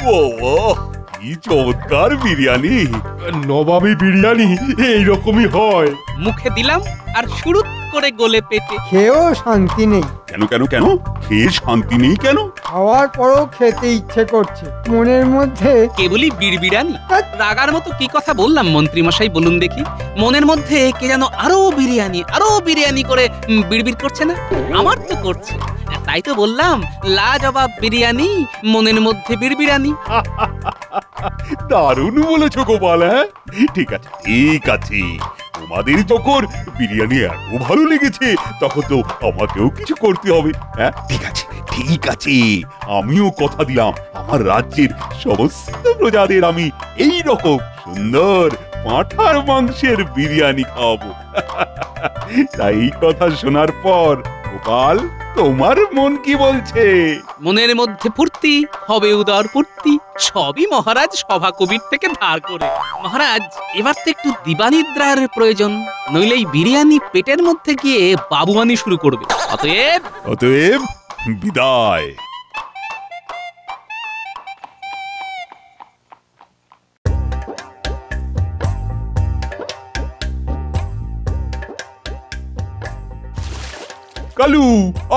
কি চমৎকার বিরিয়ানি! নবাবী বিরিয়ানি এইরকমই হয়। মুখে দিলাম আর শুরু করে গলে পেটে। খেয়েও শান্তি নেই। কেন কেন কেন? খেয়ে শান্তি নেই কেন? খাওয়ার পরও খেতে ইচ্ছে করছে, মনের মধ্যে কেবলই বিড়বিড়ানি। রাগার মতো কি কথা বললাম মন্ত্রী মশাই, বলুন দেখি? মনের মধ্যে কে যেন আরো বিরিয়ানি করে বিড়বিড় করছে না? আমার তো করছে, তাই তো বললাম লাজবাব বিরিয়ানি, মনের মধ্যে বিড়বিড়ানি। দারুণ বলেছো গোপাল। হ্যাঁ, ঠিক আছে ঠিক আছে, তোমাদের যখন বিরিয়ানি এত ভালো লেগেছে তখন তো আমাকেও কিছু করতে হবে। হ্যাঁ ঠিক আছে ঠিক আছে, আমিও কথা দিলাম আমার রাজ্যের সমস্ত প্রজাদের আমি এই রকম সুন্দর পাঁঠার মাংসের বিরিয়ানি খাওয়াবো। তাই কথা শোনার পর গোপাল, তোমার মন কি বলছে? মনের মধ্যে ফুর্তি, হবে উদর পূর্তি, সবই মহারাজ সভা কবির থেকে ধার করে। মহারাজ, এবার তো একটু দিবানিদ্রার প্রয়োজন, নইলে এই বিরিয়ানি পেটের মধ্যে গিয়ে বাবুয়ানি শুরু করবে। অতএব বিদায়। কালু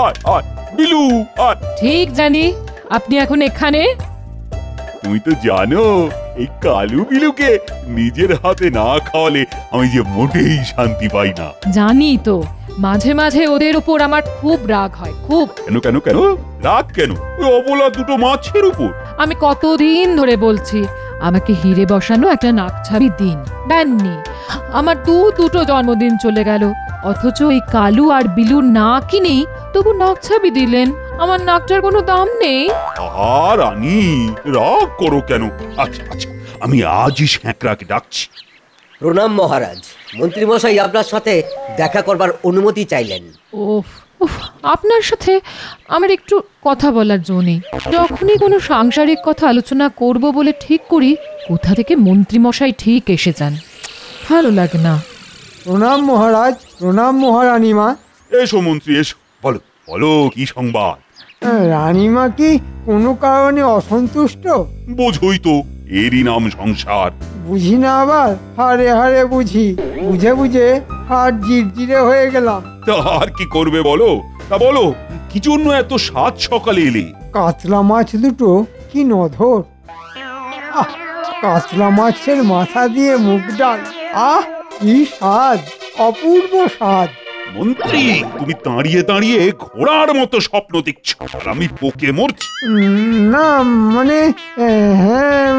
আয় আয়, বিলু আয়। ঠিক জানি আপনি এখন এখানে। তুমি তো জানো এই কালু বিলুকে নিজের হাতে না খাওয়ালে আমি যে মোটেই শান্তি পাই না। জানি তো, মাঝে মাঝে ওদের উপর আমার খুব রাগ হয়, খুব। কেন কেন কেন রাগ কেন? ওই অবলা দুটো মাছের উপর। আমি কতদিন ধরে বলছি আমাকে হিরে বসানো একটা নাকছাবি দিন, দেননি। আমার দুটো জন্মদিন চলে গেল, অথচ এই কালু আর বিলু না কিনেই তবু নাকছাবি দিলেন। আমার নাকটার কোনো দাম নেই। আর রানী রাগ করো কেন? আচ্ছা আচ্ছা, আমি আজই শ্যাঁকড়াকে ডাকছি। প্রণাম মহারাজ, মন্ত্রী মশাই আপনার সাথে দেখা করবার অনুমতি চাইলেন। উফ, আপনার সাথে আমার একটু কথা বলার জো নেই। যখনই কোনো সাংসারিক কথা আলোচনা করব বলে ঠিক করি, কোথা থেকে মন্ত্রী মশাই ঠিক এসে যান, ভালো লাগে না। প্রণাম মহারাজ, প্রণাম মহারানীমা। এসো মন্ত্রী এসো, বলো বলো কি সংবাদ? রানীমা কি কোনো কারণে অসন্তুষ্ট? বোঝই তো, এরই নাম সংসার। বুঝি না আবার হারে হারে বুঝি, বুঝে বুঝে হার জিরজিরে হয়ে গেলাম। তা আর কি করবে বলো? তা বলো কি জন্য এত সাত সকালে এলে? কাতলা মাছ দুটো কি নধর! আহ, কাতলা মাছের মাথা দিয়ে মুগ ডাল, আহ কি স্বাদ, অপূর্ব স্বাদ। মন্ত্রী, তুমি দাঁড়িয়ে দাঁড়িয়ে ঘোড়ার মতো স্বপ্ন দেখছো আর আমি পোকে মরছি। না মানে, হ্যাঁ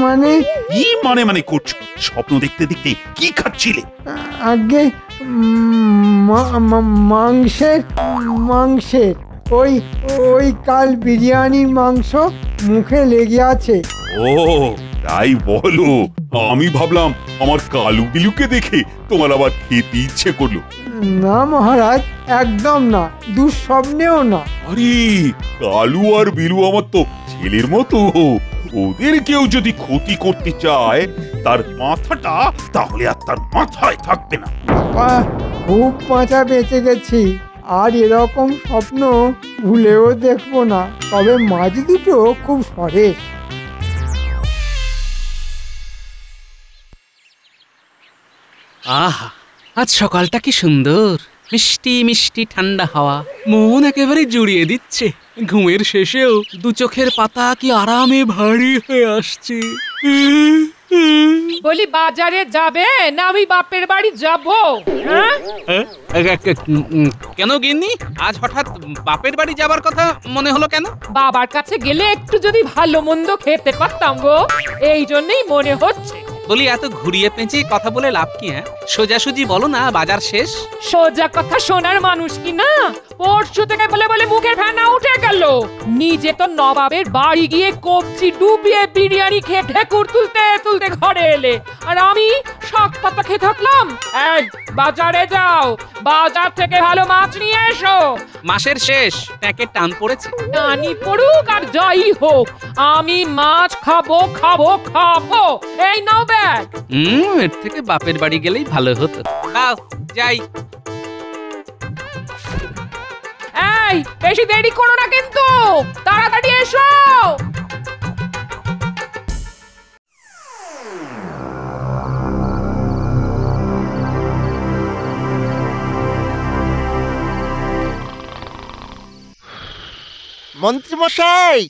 মানে। কি মানে মানে করছো? স্বপ্ন দেখতে দেখতে কি খাচ্ছিলে? আগে মাংসের ওই ওই কাল বিরিয়ানির মাংস মুখে লেগে আছে। ও তাই বলো, আমি ভাবলাম আমার কালু বিলুকে দেখে তোমার আবার খেতে ইচ্ছে করলো। না মহারাজ, একদম না, দুঃস্বপ্নেও না। আরে কালু আর বিলু আমার তো ছেলের মতো, ওদের কেউ যদি ক্ষতি করতে চায় তার মাথাটা তাহলে আর তার মাথায় থাকবে না। খুব বাঁচা বেঁচে গেছি, আর এরকম স্বপ্ন ভুলেও দেখবো না। তবে মাছ দুটো খুব সরেস। আহা, আজ সকালটা কি সুন্দর, মিষ্টি মিষ্টি ঠান্ডা হাওয়া মন একেবারে জুড়িয়ে দিচ্ছে। ঘুমের শেষেও দু চোখের পাতা কি আরামে ভারী হয়ে আসছে। বলি বাজারে যাবে না আমি বাপের বাড়ি যাব? কেন গিন্নি, আজ হঠাৎ বাপের বাড়ি যাবার কথা মনে হলো কেন? বাবার কাছে গেলে একটু যদি ভালো মন্দ খেতে পারতাম গো, এই জন্যই মনে হচ্ছে। বলি এত ঘুরিয়ে পেঁচিয়ে কথা বলে লাভ কি? সোজাসুজি বলো না, বাজার শেষ। সোজা কথা শোনার মানুষ কি না? পরশু থেকে বলে বলে মুখের ফেনা উঠে গেল। নিজে তো নবাবের বাড়ি গিয়ে কবজি ডুবিয়ে বিরিয়ানি খেয়ে ঢেকুর তুলতে তুলতে ঘরে এলে, আর আমি শাক পাতা খেয়ে থাকলাম। এই বাজারে যাও, বাজার থেকে ভালো মাছ নিয়ে এসো। মাসের শেষ, প্যাকেট টান পড়েছে। টানি পড়ুক আর যাই হোক, আমি মাছ খাবো খাবো খাবো। এই নাও ব্যাগ। এর থেকে বাপের বাড়ি গেলেই ভালো হতো। দাও যাই। এই বেশি দেরি করো না কিন্তু, তাড়াতাড়ি এসো। মন্ত্রীমশাই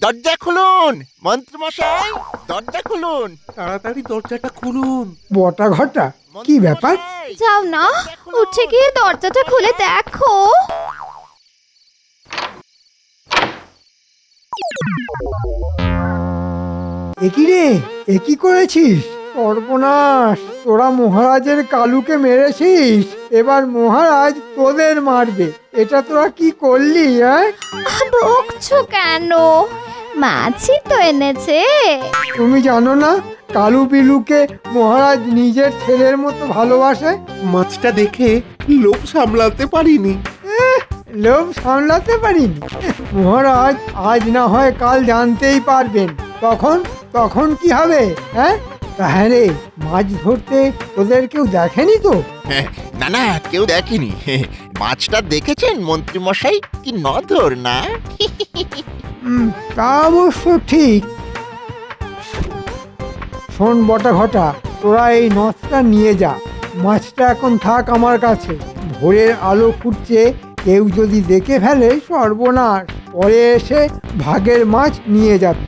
দরজা খুলুন, মন্ত্রীমশাই দরজা খুলুন, তাড়াতাড়ি দরজাটা খুলুন। বটা ঘটা কি ব্যাপার? মন্ত্রীমশাই, যাও না, দরজা খুলুন। উঠে গিয়ে দরজাটা খুলে দেখো। একই রে, একই করেছিস? সর্বনাশ, তোরা মহারাজের কালুকে মেরেছিস, এবার মহারাজ তোদের মারবে। এটা তোরা কি করলি? বকছো কেন? মাছই তো এনেছে। তুমি জানো না কালু বিলুকে মহারাজ নিজের ছেলের মতো ভালোবাসে? মাছটা দেখে লোভ সামলাতে পারিনি। লোভ সামলাতে পারিনি? মহারাজ আজ না হয় কাল জানতেই পারবেন। তখন তখন কি হবে? হ্যাঁ রে, মাছ ধরতে তোদের কেউ দেখেনি তো? না না, কেউ দেখেনি। মাছটা দেখেছেন মন্ত্রীমশাই? কি নধর না? তা অবশ্য ঠিক। শোন বটা ঘটা, তোরা এই নথটা নিয়ে যা। মাছটা এখন থাক আমার কাছে। ভোরের আলো ফুটছে, কেউ যদি দেখে ফেলে সর্বনাশ। পরে এসে ভাগের মাছ নিয়ে যাবে।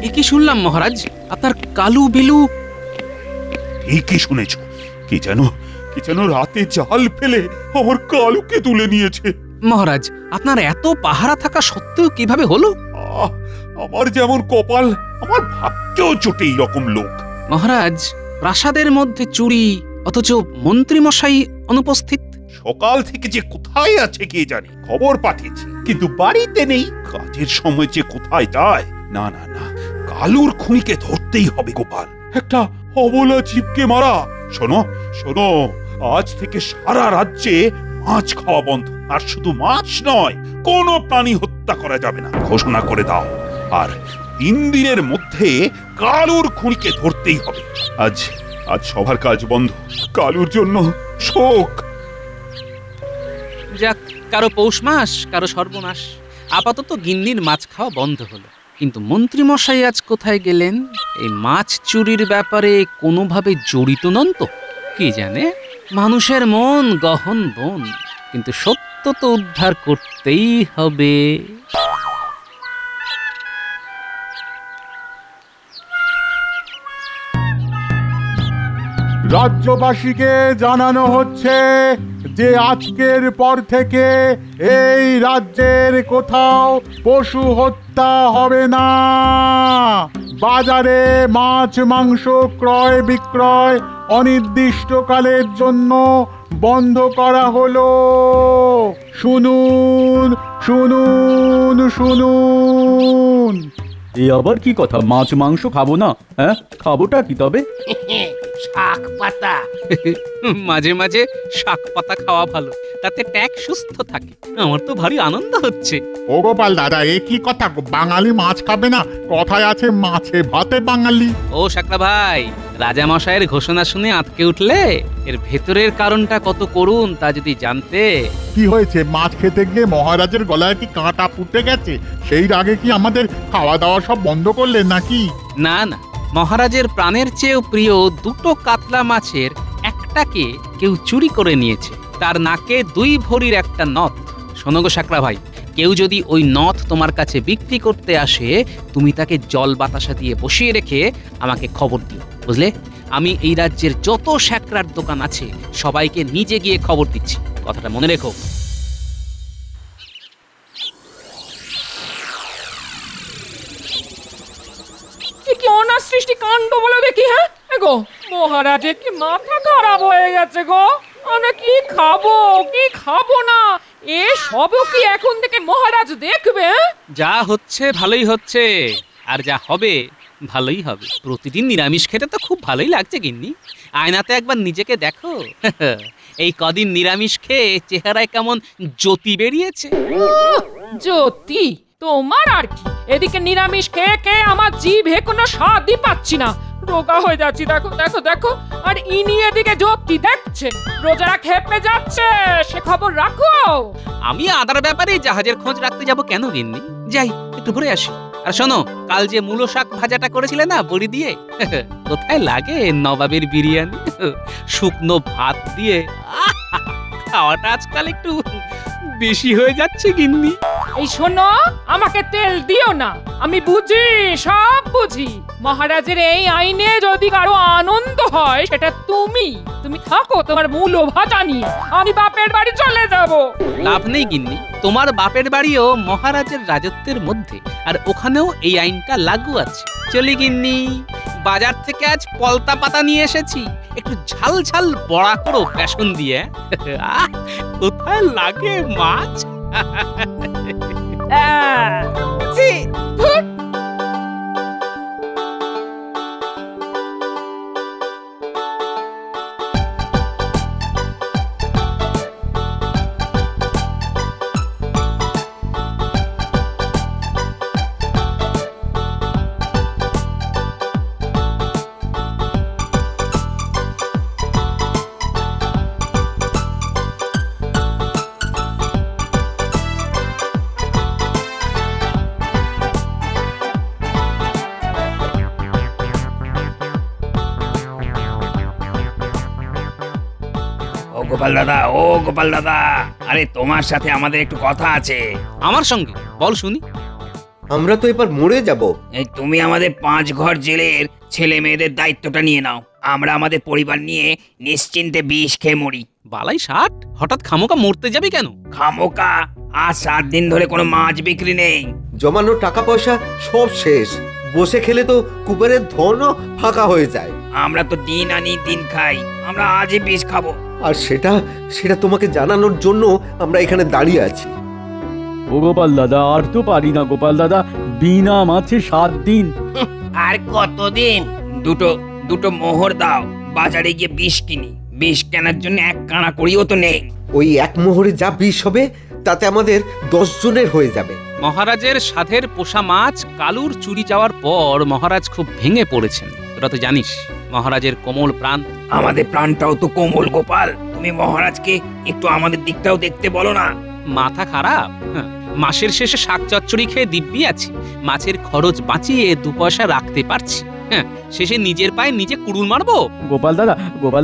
এ কি শুনলাম মহারাজ, আপনার কালু বিলু? ঠিকই শুনেছ। কি যেন রাতে জাল ফেলে আমার কালুকে তুলে নিয়েছে। মহারাজ, আপনার এত পাহারা থাকা সত্ত্বেও কিভাবে হলো? আহ, আমার যেমন কপাল, আমার ভাগ্যেও জোটে এইরকম লোক। মহারাজ, প্রাসাদের মধ্যে চুরি, অথচ মন্ত্রীমশাই অনুপস্থিত। সকাল থেকে যে কোথায় আছে কে জানে। খবর পাঠিয়েছি কিন্তু বাড়িতে নেই। কাজের সময় যে কোথায় যায়। না না না, কালুর খুনিকে ধরতেই হবে গোপাল। একটা অবলা জীবকে মারা। শোনো শোনো, আজ থেকে সারা রাজ্যে মাছ খাওয়া বন্ধ। আর শুধু মাছ নয়, কোনো প্রাণী হত্যা করা যাবে না ঘোষণা করে দাও। আর 3 দিনের মধ্যে কালুর খুনিকে ধরতেই হবে। আজ আজ সবার কাজ বন্ধ। কালুর জন্য শোক। যাক, কারো পৌষ মাস, কারো সর্বনাশ। আপাতত গিন্নির মাছ খাওয়া বন্ধ হলো। কিন্তু মন্ত্রীমশাই আজ কোথায় গেলেন? এই মাছ চুরির ব্যাপারে কোনোভাবে জড়িত নন তো? কি জানে, মানুষের মন গহন বন, কিন্তু সত্য তো উদ্ধার করতেই হবে। রাজ্যবাসীকে জানানো হচ্ছে যে আজকের পর থেকে এই রাজ্যের কোথাও পশু হত্যা হবে না। বাজারে মাছ মাংস ক্রয় বিক্রয় অনির্দিষ্টকালের জন্য বন্ধ করা হলো। শুনুন শুনুন শুনুন। এ আবার কি কথা? মাছ মাংস খাবো না? হ্যাঁ, খাবোটা কি তবে? শাক পাতা। মাঝে মাঝে শাক পাতা খাওয়া ভালো, তাতে ট্যাক সুস্থ থাকে। আমার তো ভারী আনন্দ হচ্ছে। ও গোপাল দাদা, এ কি কথা? বাঙালি মাছ খাবে না? কথায় আছে মাছে ভাতে বাঙালি। ও শাকরা ভাই, রাজা মশাইয়ের ঘোষণা শুনে আঁতকে উঠলে? এর ভেতরের কারণটা কত করুন তা যদি জানতে। কি হয়েছে? মাছ খেতে গিয়ে মহারাজের গলায় কি কাঁটা ফুটে গেছে? সেই আগে কি আমাদের খাওয়া দাওয়া সব বন্ধ করলেন নাকি? না না, মহারাজের প্রাণের চেয়েও প্রিয় 2টো কাতলা মাছের একটাকে কেউ চুরি করে নিয়েছে। তার নাকে 2 ভরির একটা নথ। শোনো গো শাকরা ভাই, কেউ যদি ওই নথ তোমার কাছে বিক্রি করতে আসে, তুমি তাকে জল বাতাসা দিয়ে বসিয়ে রেখে আমাকে খবর দিও, বুঝলে? আমি এই রাজ্যের যত শ্যাকরার দোকান আছে সবাইকে নিজে গিয়ে খবর দিচ্ছি, কথাটা মনে রেখো। কি অনাসৃষ্টি কাণ্ড বলে দেখি। হ্যাঁ গো, মহারাজের কি মাথা খারাপ হয়ে গেছে গো? আমরা কি খাবো না, এ সবও কি এখন থেকে মহারাজ দেখবে? যা হচ্ছে ভালোই হচ্ছে, আর যা হবে ভালোই হবে। প্রতিদিন নিরামিষ খেতে তো খুব ভালোই লাগছে গিন্নি। আয়নাতে একবার নিজেকে দেখো। এই কদিন নিরামিষ খেয়ে চেহারায় কেমন জ্যোতি বেরিয়েছে। জ্যোতি? তোমার আর কি, এদিকে নিরামিষ খেয়ে খেয়ে আমার জিভে কোনো স্বাদই পাচ্ছি না, রোগা হয়ে যাচ্ছি। দেখো দেখো দেখো, আর ইনি এদিকে জ্যোতি দেখছে, রোজারা খেপে যাচ্ছে, সে খবর রাখো। আমি আদার ব্যাপারে জাহাজের খোঁজ রাখতে যাব কেন গিন্নি? যাই একটু ঘুরে আসি। আর শোনো, কাল যে মূলো শাক ভাজাটা করেছিলে না বড়ি দিয়ে, কোথায় লাগে নবাবের বিরিয়ানি শুকনো ভাত দিয়ে। খাওয়াটা আজকাল একটু বেশি হয়ে যাচ্ছে গিন্নি। এই শোনো, আমাকে তেল দিও না, আমি বুঝি, সব বুঝি। মহারাজের এই আইনে যদি কারো আনন্দ হয় সেটা তুমি থাকো তোমার মূলো ভাজা নিয়ে, আমি বাপের বাড়ি চলে যাব। লাভ নেই গিন্নি, তোমার বাপের বাড়িও মহারাজের রাজত্বের মধ্যে, আর ওখানেও এই আইনটা লাগু আছে। চলি গিন্নি, বাজার থেকে আজ পলতা পাতা নিয়ে এসেছি, একটু ঝাল ঝাল বড়া করো বেসন দিয়ে। কোথায় লাগে মাছ? গোপাল দাদা, ও গোপাল দাদা, আরে তোমার সাথে আমাদের একটু কথা আছে। আমার সঙ্গে? বল শুনি। আমরা তো এবার মরে যাব। এই তুমি আমাদের 5 ঘর জেলের ছেলে মেয়েদের দায়িত্বটা নিয়ে নাও, আমরা আমাদের পরিবার নিয়ে নিশ্চিন্তে বিষ খেয়ে মরি। বালাই ষাট, হঠাৎ খামোকা মরতে যাবি কেন? খামোকা? আজ 7 দিন ধরে কোনো মাছ বিক্রি নেই, জমানো টাকা পয়সা সব শেষ, বসে খেলে তো কুবেরের ধনও ফাঁকা হয়ে যায়। আমরা তো দিন আনি দিন খাই, আমরা আজই বিষ খাবো। আর সেটা তোমাকে জানানোর জন্য আমরা এখানে দাঁড়িয়ে আছি। ও গোপাল দাদা, আর তো পারি না গোপাল দাদা, বিনা মাছে 7 দিন। আর কতদিন? দুটো মোহর দাও, বাজারে গিয়ে বিষ কিনি। বিষ কেনার জন্য 1 কানা করিও তো নেই। ওই 1 মোহরে যা বিষ হবে তাতে আমাদের 10 জনের হয়ে যাবে। মহারাজের সাধের পোষা মাছ কালুর চুরি যাওয়ার পর মহারাজ খুব ভেঙে পড়েছেন, তোরা তো জানিস। মহারাজের কোমল প্রাণ। আমাদের প্রাণটাও তো কোমল গোপাল, তুমি মহারাজকে একটু আমাদের দিকটাও দেখতে বলো না। মাথা খারাপ? মাসের শেষে শাক চচ্চড়ি খেয়ে দিব্যি আছি, মাছের খরচ বাঁচিয়ে 2 পয়সা রাখতে পারছি, শেষে নিজের পায়ে নিজে কুড়ুল মারবো? গোপাল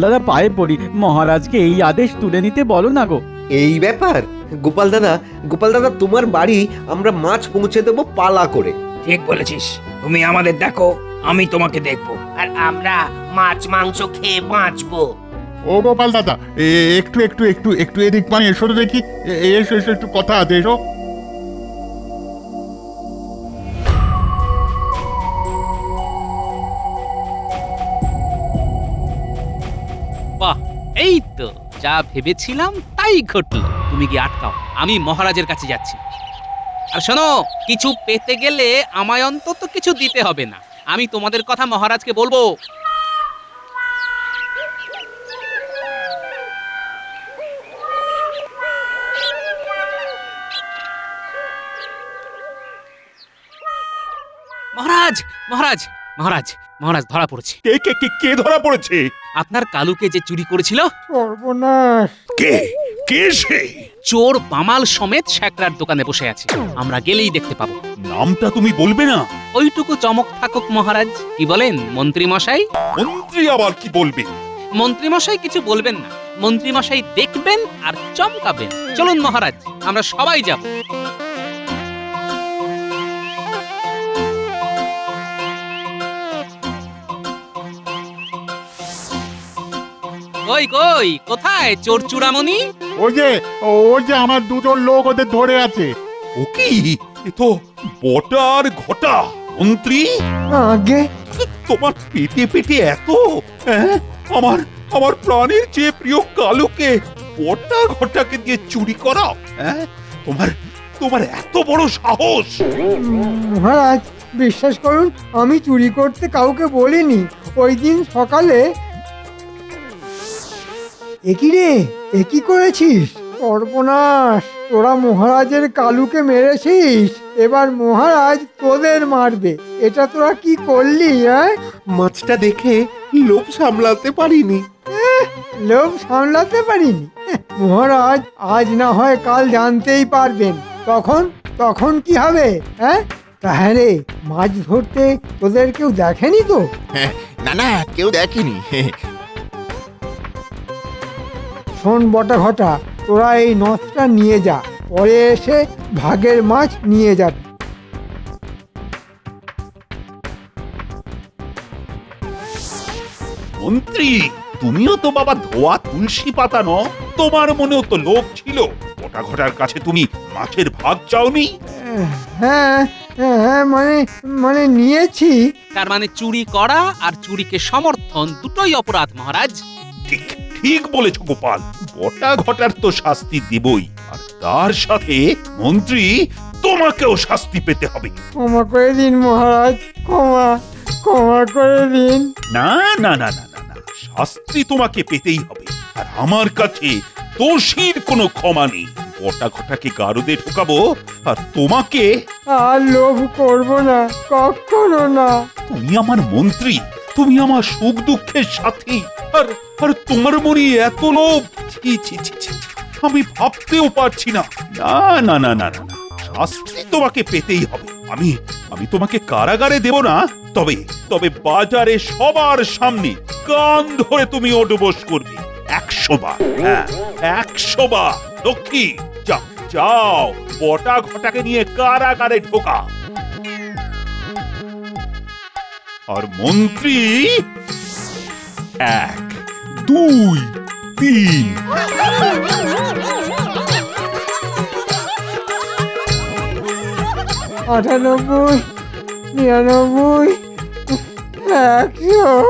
দাদা পায়ে পড়ি, মহারাজকে এই আদেশ তুলে নিতে বলো না গো। এই ব্যাপার? গোপাল দাদা তোমার বাড়ি আমরা মাছ পৌঁছে দেবো পালা করে। ঠিক বলেছিস, তুমি আমাদের দেখো, আমি তোমাকে দেখবো, আর আমরা মাছ মাংস খেয়ে বাঁচবো। ও গোপাল দাদা, একটু এদিক মানে এসো তো দেখি, এসো একটু কথা আছে, এসো। বাহ, এই তো যা ভেবেছিলাম তাই ঘটলো। তুমি কি আটকাও, আমি মহারাজের কাছে যাচ্ছি। আর শোনো, কিছু পেতে গেলে আমায় অন্তত কিছু দিতে হবে না, আমি তোমাদের কথা মহারাজকে বলবো। মহারাজ মহারাজ মহারাজ মহারাজ, ধরা পড়েছে। কে ধরা পড়েছে? আপনার কালুকে যে চুরি করেছিল। সর্বনাশ! কে সে? চোর বামাল সমেত শ্যাকরার দোকানে বসে আছে, আমরা গেলেই দেখতে পাবো। নামটা তুমি বলবে না? ওইটুকু চমক থাকুক মহারাজ। কি বলেন মন্ত্রী মশাই? মন্ত্রী আবার কি বলবে? মন্ত্রী মশাই কিছু বলবেন না, মন্ত্রী মশাই দেখবেন আর চমকাবেন। চলুন মহারাজ, আমরা সবাই যাব। কই কোথায় চোর চূড়ামণি? ওই যে আমার 2জন লোক ওদের ধরে আছে। ও কি, এ তো বটা আর ঘটা। মন্ত্রী আগে তোমার পেটে এত, আমার প্রাণের চেয়ে প্রিয় কালুকে বটা ঘটাকে দিয়ে চুরি করা, তোমার এত বড় সাহস? মহারাজ বিশ্বাস করুন, আমি চুরি করতে কাউকে বলিনি। ওই দিন সকালে। একই রে, একই করেছিস? সর্বনাশ, তোরা মহারাজের কালুকে মেরেছিস, এবার মহারাজ তোদের মারবে। এটা তোরা কি করলি? মাছটা দেখে লোভ সামলাতে পারিনি। লোভ সামলাতে পারিনি? মহারাজ আজ না হয় কাল জানতেই পারবেন, তখন তখন কি হবে? তাহলে মাছ ধরতে তোদের কেউ দেখেনি তো? না না, কেউ দেখেনি। শোন বটা ঘটা, তোরা এই নথটা নিয়ে যা, পরে এসে ভাগের মাছ নিয়ে যাবি। মন্ত্রী, তুমিও তো বাবা ধোয়া তুলসী পাতা ন, তোমার মনেও তো লোভ ছিল। গোটা ঘটার কাছে তুমি মাছের ভাগ চাওনি? হ্যাঁ হ্যাঁ, মানে মানে নিয়েছি। তার মানে চুরি করা আর চুরিকে সমর্থন দুটোই অপরাধ মহারাজ। ঠিক ঠিক বলেছ গোপাল, গোটা ঘটার তো শাস্তি দেবই, আর তার সাথে মন্ত্রী তোমাকেও শাস্তি পেতে হবে। ক্ষমা করে দিন মহারাজ, ক্ষমা ক্ষমা করে দিন। না না না না না না, শাস্তি তোমাকে পেতেই হবে। আর আমার কাছে দোষীর কোনো ক্ষমা নেই। গোটা ঘটাকে গারদে ঢোকাবো, আর তোমাকে আর লোভ করব না, কখনো না। তুমি আমার মন্ত্রী, তুমি আমার সুখ দুঃখের সাথী, আর আর তোমার মনে এত লোভ! ছি ছি ছি ছি, আমি ভাবতেও পারছি না। না না না না না, শাস্তি তোমাকে পেতেই হবে। আমি আমি তোমাকে কারাগারে দেব না, তবে তবে বাজারে সবার সামনে কান ধরে তুমি ওঠবোস করবে 100 বার। হ্যাঁ, 100 বার। লক্ষ্মী, যাও যাও, বটা ঘটাকে নিয়ে কারাগারে ঢোকা। আর মন্ত্রী 1 2 3। 98 99 100।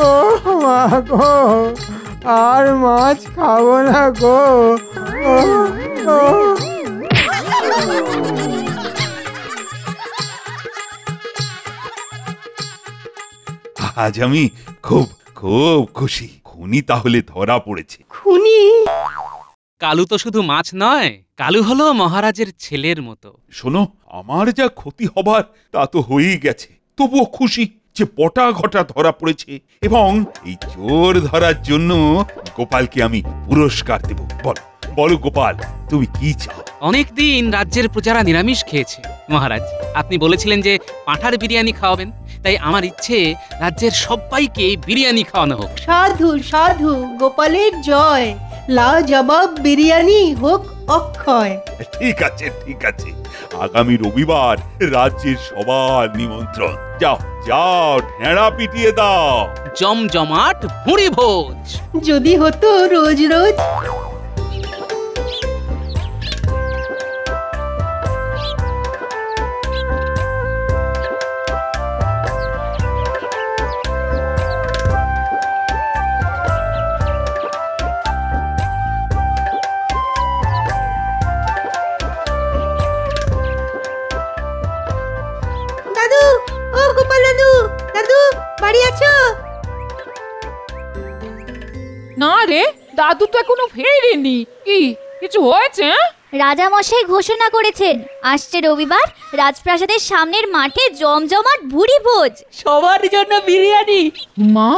ও মা গো, আর মাছ খাবো না গো। আজ আমি খুব খুব খুশি, খুনি তাহলে ধরা পড়েছে। খুনি? কালু তো শুধু মাছ নয়, কালু হলো মহারাজের ছেলের মতো। শোনো, আমার যা ক্ষতি হবার তা তো হয়েই গেছে, তবুও খুশি যে বটা ঘটা ধরা পড়েছে, এবং এই চোর ধরার জন্য গোপালকে আমি পুরস্কার দেব। বলো বলো গোপাল, তুমি কি চাও? অনেকদিন রাজ্যের প্রজারা নিরামিষ খেয়েছে মহারাজ, আপনি বলেছিলেন যে পাঁঠার বিরিয়ানি খাওয়াবেন, তাই আমার ইচ্ছে রাজ্যের সবাইকে বিরিয়ানি খাওয়ানো হোক। সাধু সাধু, গোপালের জয়। লাজবাব বিরিয়ানি হোক অক্ষয়। ঠিক আছে ঠিক আছে, আগামী রবিবার রাজ্যের সবার নিমন্ত্রণ। যাও যাও, ঢেঁড়া পিটিয়ে দাও। জমজমাট ভুঁড়ি ভোজ। যদি হতো রোজ রোজ। দাদু, ও গোপাল দাদু, দাদু বাড়ি আছো? না রে, দাদু তো এখনো ফেরেনি। কি কিছু হয়েছে? রাজামশাই ঘোষণা করেছেন আসছে রবিবার রাজপ্রাসাদের সামনের মাঠে জমজমাট ভুরি ভোজ, সবার জন্য বিরিয়ানি। মা,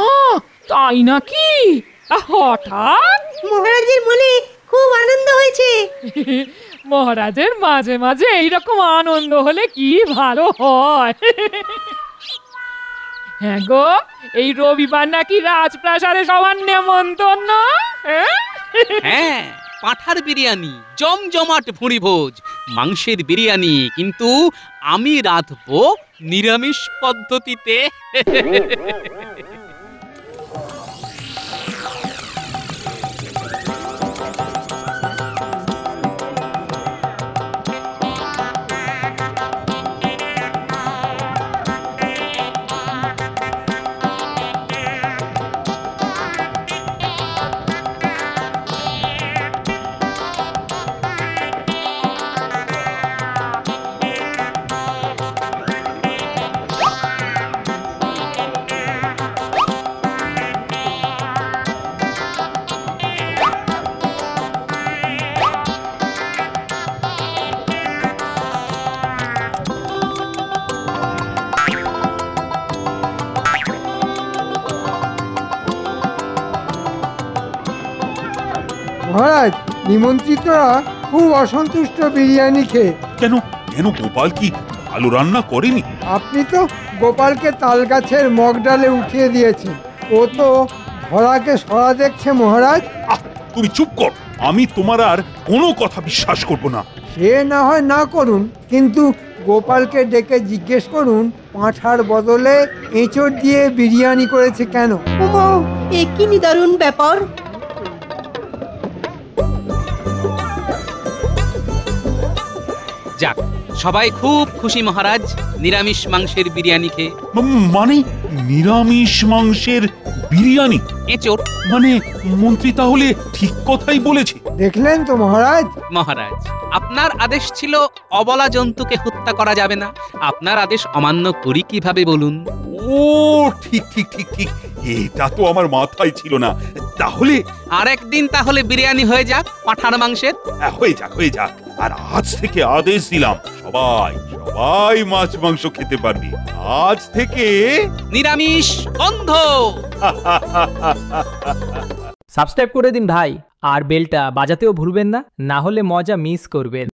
তাই নাকি? হঠাৎ মহারাজের মনে খুব আনন্দ হয়েছে। মহারাজের মাঝে মাঝে এইরকম আনন্দ হলে কি ভালো হয়। হ্যাঁ গো, এই রবিবার নাকি রাজপ্রাসাদে সবার নেমন্তন্ন। হ্যাঁ, পাঁঠার বিরিয়ানি, জমজমাট ভুঁড়ি ভোজ, মাংসের বিরিয়ানি, কিন্তু আমি রাঁধবো নিরামিষ পদ্ধতিতে। মহারাজ, নিমন্ত্রিতরা খুব অসন্তুষ্ট বিরিয়ানি খেয়ে। কেন কেন গোপাল কি ভালো রান্না করেনি? আপনি তো গোপালকে তাল গাছের মগ ডালে উঠিয়ে দিয়েছেন। ও তো ধরাকে সরা দেখছে মহারাজ। তুমি চুপ কর, আমি তোমার আর কোনো কথা বিশ্বাস করব না। সে না হয় না করুন, কিন্তু গোপালকে ডেকে জিজ্ঞেস করুন পাঁঠার বদলে এঁচড় দিয়ে বিরিয়ানি করেছে কেন। ওমা, এ কি নিদারুণ ব্যাপার! যাক, সবাই খুব খুশি মহারাজ নিরামিষ মাংসের বিরিয়ানি খেয়ে। মানে নিরামিষ মাংসের বিরিয়ানি? এঁচোড় মানে মন্ত্রী তাহলে ঠিক কথাই বলেছে। দেখলেন তো মহারাজ। মহারাজ, আপনার আদেশ ছিল অবলা জন্তুকে হত্যা করা যাবে না। আপনার আদেশ অমান্য করি কিভাবে বলুন? ও ঠিক ঠিক ঠিক ঠিক, এটা তো আমার মাথায় ছিল না। তাহলে আরেকদিন তাহলে বিরিয়ানি হয়ে যাক পাঁঠার মাংসের। হয়ে যাক হয়ে যাক। আর আজ থেকে আদেশ দিলাম, সবাই সবাই মাছ মাংস খেতে পারবে। আজ থেকে নিরামিষ বন্ধ। সাবস্ক্রাইব করে দিন ভাই, আর বেলটা বাজাতেও ভুলবেন না, না হলে মজা মিস করবেন।